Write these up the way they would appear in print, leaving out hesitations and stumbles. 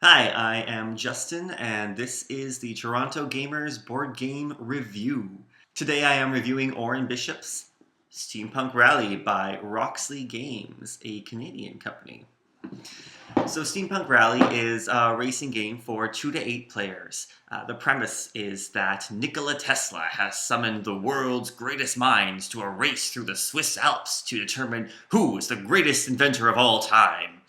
Hi, I am Justin, and this is the Toronto Gamers board game review. Today I am reviewing Oren Bishop's Steampunk Rally by Roxley Games, a Canadian company. So Steampunk Rally is a racing game for 2 to 8 players. The premise is that Nikola Tesla has summoned the world's greatest minds to a race through the Swiss Alps to determine who is the greatest inventor of all time.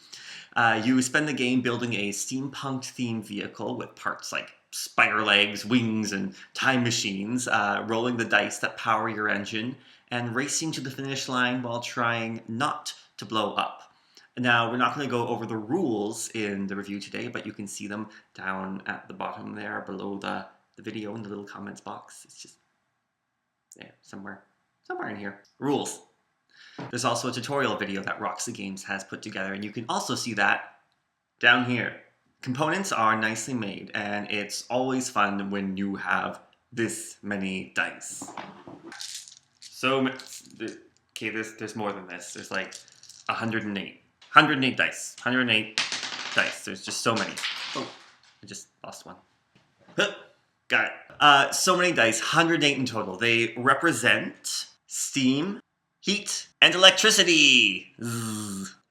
You spend the game building a steampunk-themed vehicle with parts like spider legs, wings, and time machines, rolling the dice that power your engine, and racing to the finish line while trying not to blow up. Now, we're not going to go over the rules in the review today, but you can see them down at the bottom there, below the video in the little comments box. It's just there, somewhere in here. Rules. There's also a tutorial video that Roxley Games has put together, and you can also see that down here. Components are nicely made, and it's always fun when you have this many dice. So, okay, there's more than this. There's like 108. 108 dice. 108 dice. There's just so many. Oh, I just lost one. Got it. So many dice. 108 in total. They represent steam, heat, and electricity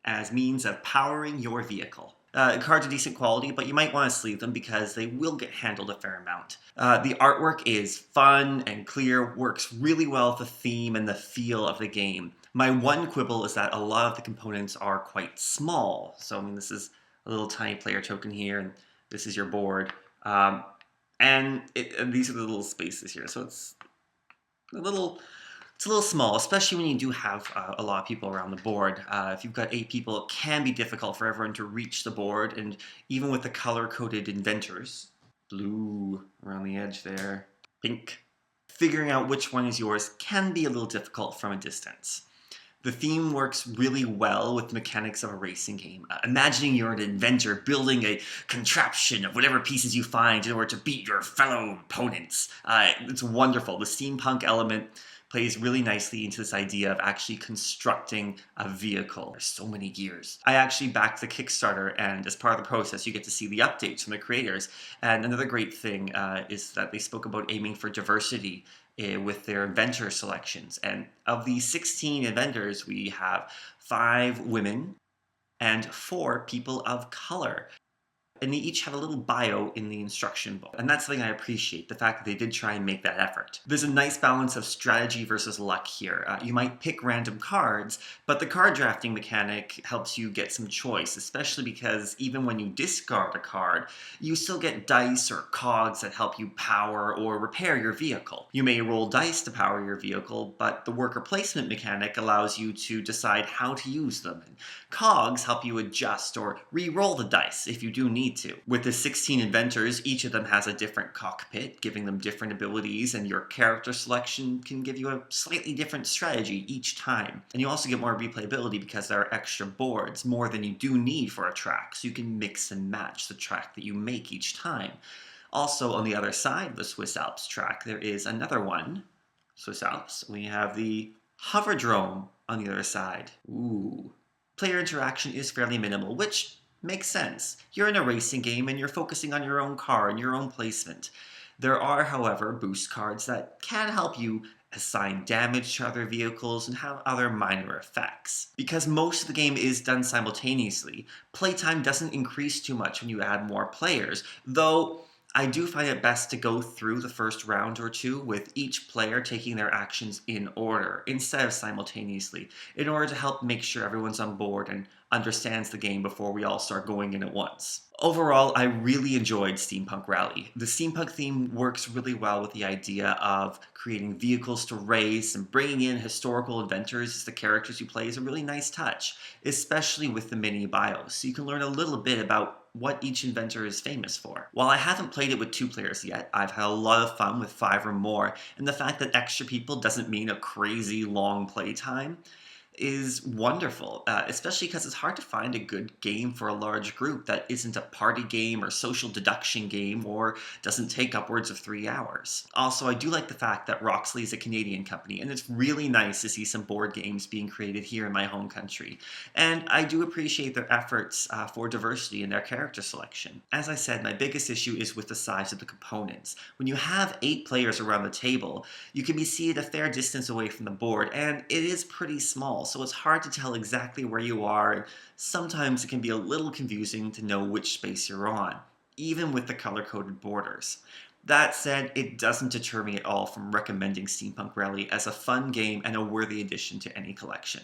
as means of powering your vehicle. Cards are decent quality, but you might want to sleeve them because they will get handled a fair amount. The artwork is fun and clear, works really well with the theme and the feel of the game. My one quibble is that a lot of the components are quite small. So, I mean, this is a little tiny player token here, and this is your board. And these are the little spaces here, so it's a little small, especially when you do have a lot of people around the board. If you've got 8 people, it can be difficult for everyone to reach the board, and even with the color-coded inventors, blue around the edge there, pink, figuring out which one is yours can be a little difficult from a distance. The theme works really well with the mechanics of a racing game. Imagining you're an inventor building a contraption of whatever pieces you find in order to beat your fellow opponents. It's wonderful. The steampunk element plays really nicely into this idea of actually constructing a vehicle. There's so many gears. I actually backed the Kickstarter, and as part of the process, you get to see the updates from the creators. And another great thing is that they spoke about aiming for diversity with their inventor selections. And of these 16 inventors, we have 5 women and 4 people of color. And they each have a little bio in the instruction book. And that's something I appreciate, the fact that they did try and make that effort. There's a nice balance of strategy versus luck here. You might pick random cards, but the card drafting mechanic helps you get some choice, especially because even when you discard a card, you still get dice or cogs that help you power or repair your vehicle. You may roll dice to power your vehicle, but the worker placement mechanic allows you to decide how to use them. And cogs help you adjust or re-roll the dice if you do need to. With the 16 inventors, each of them has a different cockpit, giving them different abilities, and your character selection can give you a slightly different strategy each time. And you also get more replayability because there are extra boards, more than you do need for a track, so you can mix and match the track that you make each time. Also, on the other side of the Swiss Alps track, there is another one, Swiss Alps. We have the Hoverdrome on the other side. Ooh. Player interaction is fairly minimal, which makes sense. You're in a racing game and you're focusing on your own car and your own placement. There are, however, boost cards that can help you assign damage to other vehicles and have other minor effects. Because most of the game is done simultaneously, playtime doesn't increase too much when you add more players, though I do find it best to go through the first round or two with each player taking their actions in order instead of simultaneously, in order to help make sure everyone's on board and understands the game before we all start going in at once. Overall, I really enjoyed Steampunk Rally. The steampunk theme works really well with the idea of creating vehicles to race, and bringing in historical inventors as the characters you play is a really nice touch, especially with the mini bios, so you can learn a little bit about what each inventor is famous for. While I haven't played it with 2 players yet, I've had a lot of fun with 5 or more, and the fact that extra people doesn't mean a crazy long playtime. is wonderful, especially because it's hard to find a good game for a large group that isn't a party game or social deduction game or doesn't take upwards of 3 hours. Also, I do like the fact that Roxley is a Canadian company, and it's really nice to see some board games being created here in my home country. And I do appreciate their efforts for diversity in their character selection. As I said, my biggest issue is with the size of the components. When you have 8 players around the table, you can be seated a fair distance away from the board, and it is pretty small, so it's hard to tell exactly where you are, and sometimes it can be a little confusing to know which space you're on, even with the color-coded borders. That said, it doesn't deter me at all from recommending Steampunk Rally as a fun game and a worthy addition to any collection.